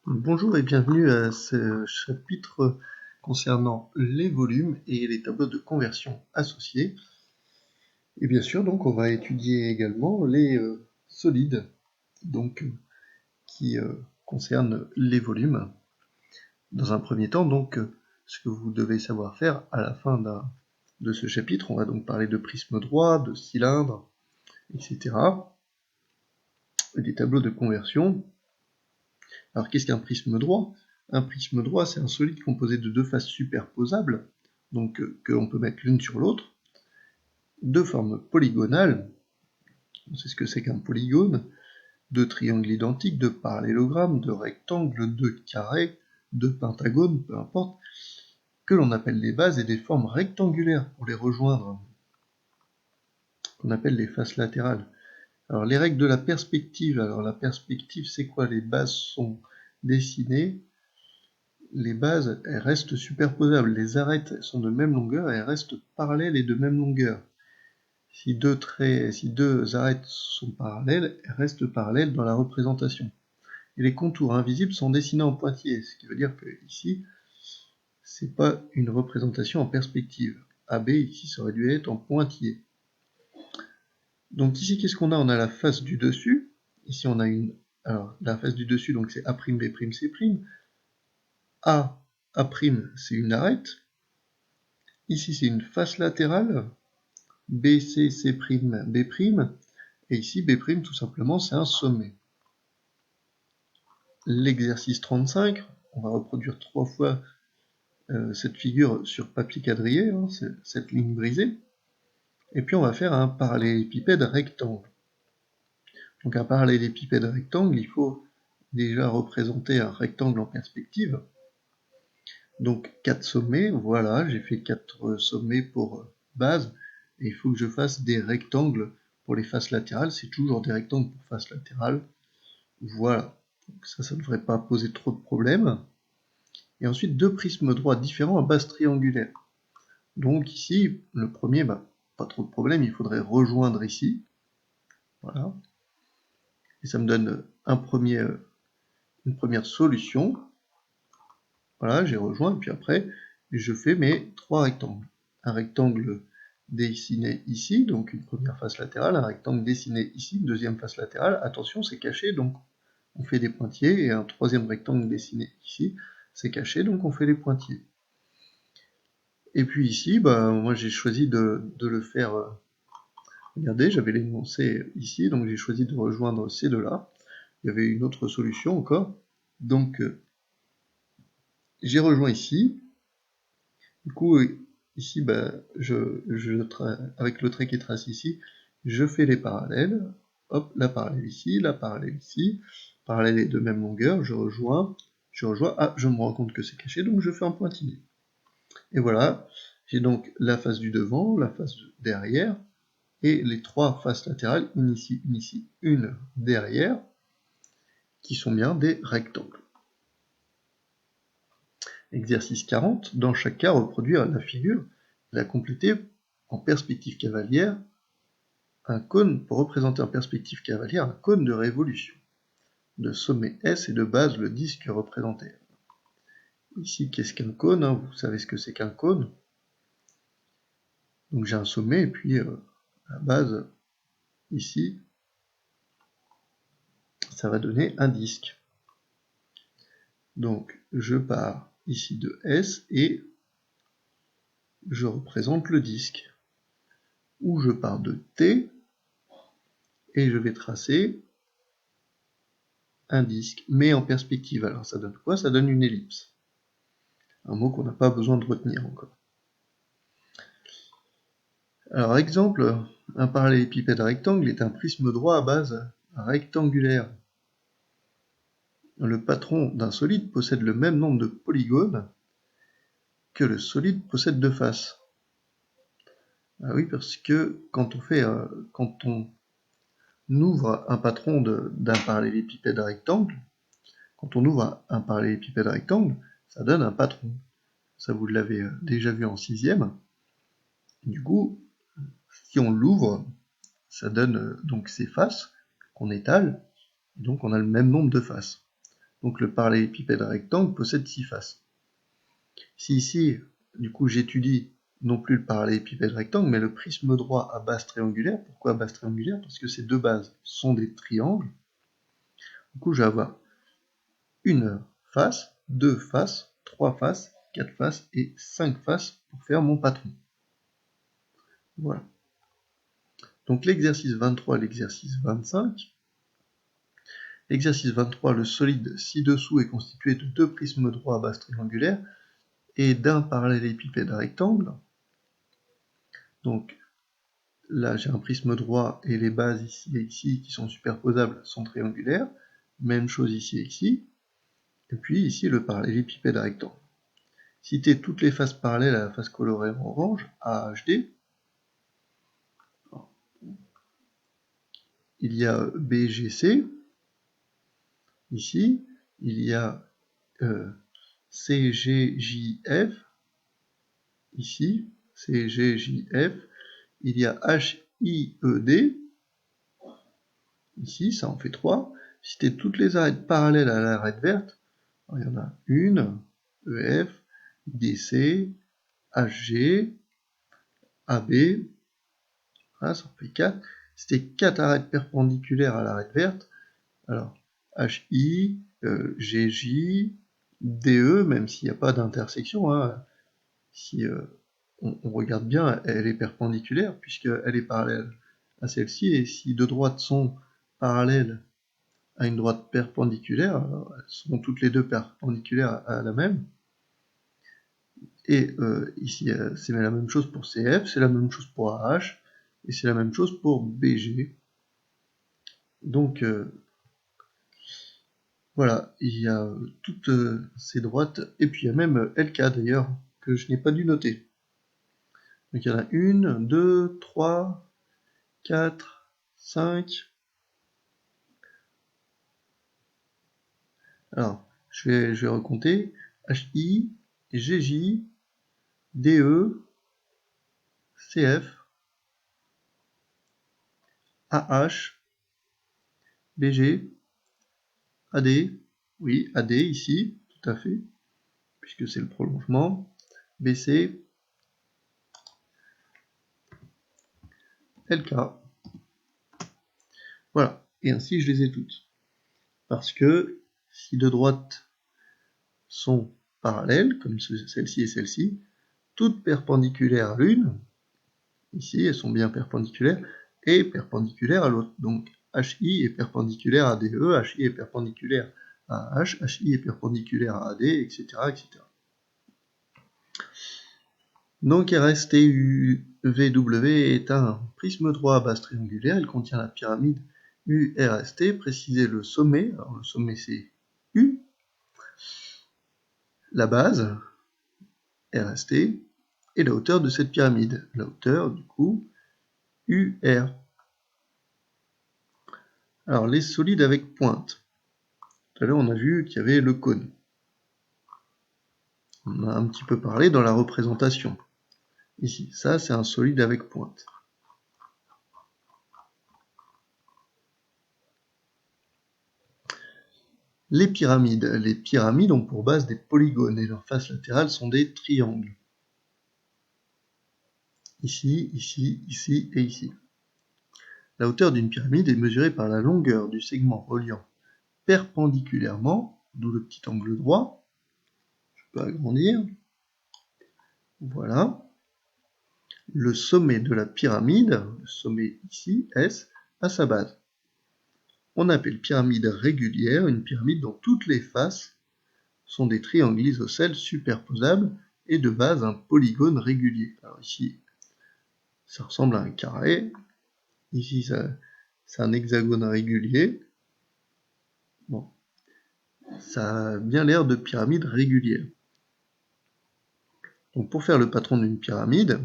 Bonjour et bienvenue à ce chapitre concernant les volumes et les tableaux de conversion associés. Et bien sûr, donc, on va étudier également les solides, donc, qui concernent les volumes. Dans un premier temps, donc, ce que vous devez savoir faire à la fin de ce chapitre, on va donc parler de prisme droit, de cylindre, etc. Et des tableaux de conversion. Alors qu'est-ce qu'un prisme droit? Un prisme droit, c'est un solide composé de deux faces superposables, donc qu'on peut mettre l'une sur l'autre, de forme polygonale. On sait ce que c'est qu'un polygone, de triangles identiques, de parallélogrammes, de rectangles, de carrés, de pentagones, peu importe, que l'on appelle les bases et des formes rectangulaires pour les rejoindre, qu'on appelle les faces latérales. Alors les règles de la perspective, alors la perspective c'est quoi? Les bases sont dessinées. Les bases, elles restent superposables, les arêtes sont de même longueur et elles restent parallèles et de même longueur. Si deux arêtes sont parallèles, elles restent parallèles dans la représentation. Et les contours invisibles sont dessinés en pointillés, ce qui veut dire que ici, c'est pas une représentation en perspective. AB ici, ça aurait dû être en pointillé. Donc ici, qu'est-ce qu'on a? On a la face du dessus. Ici, on a alors la face du dessus, donc c'est A', B', C'. A', c'est une arête. Ici, c'est une face latérale, BC, C', B', et ici, B', tout simplement, c'est un sommet. L'exercice 35, on va reproduire 3 fois cette figure sur papier quadrillé, hein, cette ligne brisée, et puis on va faire un parallélépipède rectangle. Donc un parallélépipède rectangle, il faut déjà représenter un rectangle en perspective. Donc 4 sommets, voilà, j'ai fait 4 sommets pour base, et il faut que je fasse des rectangles pour les faces latérales, c'est toujours des rectangles pour faces latérales. Voilà, donc ça ne devrait pas poser trop de problèmes. Et ensuite, deux prismes droits différents à base triangulaire. Donc ici, le premier, pas trop de problème, il faudrait rejoindre ici. Voilà. Et ça me donne une première solution. Voilà, j'ai rejoint, et puis après, je fais mes 3 rectangles. Un rectangle dessiné ici, donc une première face latérale, un rectangle dessiné ici, une deuxième face latérale. Attention, c'est caché, donc on fait des pointillés, et un troisième rectangle dessiné ici, c'est caché, donc on fait les pointillés. Et puis ici, moi j'ai choisi de le faire, regardez, j'avais l'énoncé ici, donc j'ai choisi de rejoindre ces deux-là. Il y avait une autre solution encore, donc j'ai rejoint ici. Du coup, ici, avec le trait qui est tracé ici, je fais les parallèles. Hop, la parallèle ici, parallèle est de même longueur, je rejoins, je me rends compte que c'est caché, donc je fais un pointillé. Et voilà, j'ai donc la face du devant, la face derrière, et les 3 faces latérales, une ici, une derrière, qui sont bien des rectangles. Exercice 40, dans chaque cas, reproduire la figure et la compléter en perspective cavalière, un cône pour représenter en perspective cavalière un cône de révolution, de sommet S et de base le disque représenté. Ici, qu'est-ce qu'un cône, hein? Vous savez ce que c'est qu'un cône. Donc j'ai un sommet et puis la base ici, ça va donner un disque. Donc je pars ici de S et je représente le disque. Ou je pars de T et je vais tracer un disque, mais en perspective. Alors ça donne quoi? Ça donne une ellipse. Un mot qu'on n'a pas besoin de retenir encore. Alors exemple, un parallélépipède rectangle est un prisme droit à base rectangulaire. Le patron d'un solide possède le même nombre de polygones que le solide possède de faces. Ah oui, parce que quand on ouvre un patron d'un parallélépipède rectangle, quand on ouvre un parallélépipède rectangle, ça donne un patron. Ça, vous l'avez déjà vu en 6e. Du coup, si on l'ouvre, ça donne donc ses faces qu'on étale, et donc on a le même nombre de faces. Donc le parallélépipède rectangle possède 6 faces. Si ici, du coup, j'étudie non plus le parallélépipède rectangle, mais le prisme droit à base triangulaire. Pourquoi à base triangulaire? Parce que ces deux bases sont des triangles. Du coup, je vais avoir une face, deux faces, trois faces, quatre faces et 5 faces pour faire mon patron. Voilà. Donc l'exercice 23 et l'exercice 25. L'exercice 23, le solide ci-dessous est constitué de deux prismes droits à base triangulaire et d'un parallélépipède rectangle. Donc là, j'ai un prisme droit et les bases ici et ici qui sont superposables sont triangulaires. Même chose ici et ici. Et puis ici, le parallélépipède rectangle. Citer toutes les faces parallèles à la face colorée en orange, AHD. Il y a BGC. Ici, il y a CGJF. Ici, CGJF. Il y a HIED. Ici, ça en fait 3. Citer toutes les arêtes parallèles à l'arête verte. Alors, il y en a une, EF, DC, HG, AB. Voilà, ça en fait 4. C'était 4 arêtes perpendiculaires à l'arête verte. Alors, HI, GJ, DE, même s'il n'y a pas d'intersection, hein, si on regarde bien, elle est perpendiculaire, puisqu'elle est parallèle à celle-ci, et si deux droites sont parallèles à une droite perpendiculaire, alors elles seront toutes les deux perpendiculaires à la même. Et ici, c'est la même chose pour CF, c'est la même chose pour AH, et c'est la même chose pour BG. Donc, voilà, il y a toutes ces droites, et puis il y a même LK d'ailleurs, que je n'ai pas dû noter. Donc il y en a 1, 2, 3, 4, 5. Alors, je vais recompter. HI, GJ, DE, CF, AH, BG, AD, oui, AD ici, tout à fait, puisque c'est le prolongement, BC, LK. Voilà, et ainsi je les ai toutes. Parce que si deux droites sont parallèles, comme celle-ci et celle-ci, toutes perpendiculaires à l'une, ici elles sont bien perpendiculaires, et perpendiculaires à l'autre. Donc HI est perpendiculaire à DE, HI est perpendiculaire à H, HI est perpendiculaire à AD, etc. etc. Donc RSTUVW est un prisme droit à base triangulaire, il contient la pyramide URST, précisez le sommet, alors le sommet c'est U, la base, RST, et la hauteur de cette pyramide, la hauteur du coup UR. Alors les solides avec pointe, tout à l'heure on a vu qu'il y avait le cône. On a un petit peu parlé dans la représentation. Ici, ça c'est un solide avec pointe. Les pyramides ont pour base des polygones et leurs faces latérales sont des triangles. Ici, ici, ici et ici. La hauteur d'une pyramide est mesurée par la longueur du segment reliant perpendiculairement, d'où le petit angle droit. Je peux agrandir. Voilà. Le sommet de la pyramide, le sommet ici, S, à sa base. On appelle pyramide régulière une pyramide dont toutes les faces sont des triangles isocèles superposables et de base un polygone régulier. Alors ici, ça ressemble à un carré. Ici, c'est un hexagone régulier. Bon, ça a bien l'air de pyramide régulière. Donc pour faire le patron d'une pyramide,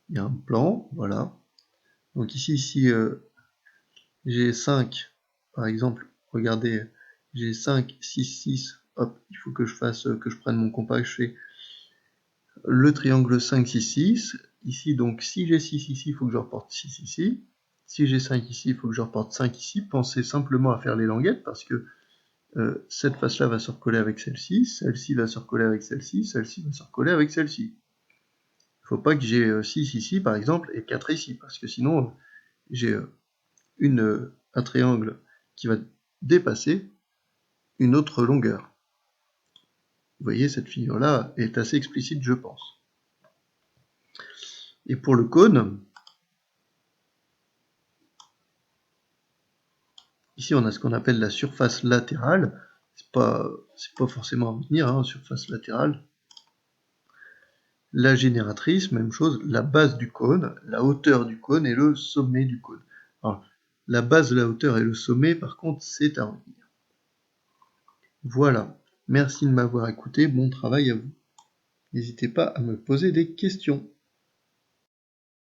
il y a un plan, voilà. Donc ici j'ai 5, par exemple, regardez, j'ai 5, 6, 6, hop, il faut que je prenne mon compas, je fais le triangle 5, 6, 6. Ici, donc, si j'ai 6 ici, il faut que je reporte 6 ici. Si j'ai 5 ici, il faut que je reporte 5 ici. Pensez simplement à faire les languettes, parce que cette face-là va se recoller avec celle-ci, celle-ci va se recoller avec celle-ci, celle-ci va se recoller avec celle-ci. Il ne faut pas que j'ai 6 ici, par exemple, et 4 ici, parce que sinon, j'ai un triangle qui va dépasser une autre longueur. Vous voyez, cette figure-là est assez explicite, je pense. Et pour le cône, ici on a ce qu'on appelle la surface latérale. C'est pas forcément à retenir, hein, surface latérale. La génératrice, même chose, la base du cône, la hauteur du cône et le sommet du cône. Alors, la base, la hauteur et le sommet, par contre, c'est à retenir. Voilà. Merci de m'avoir écouté. Bon travail à vous. N'hésitez pas à me poser des questions.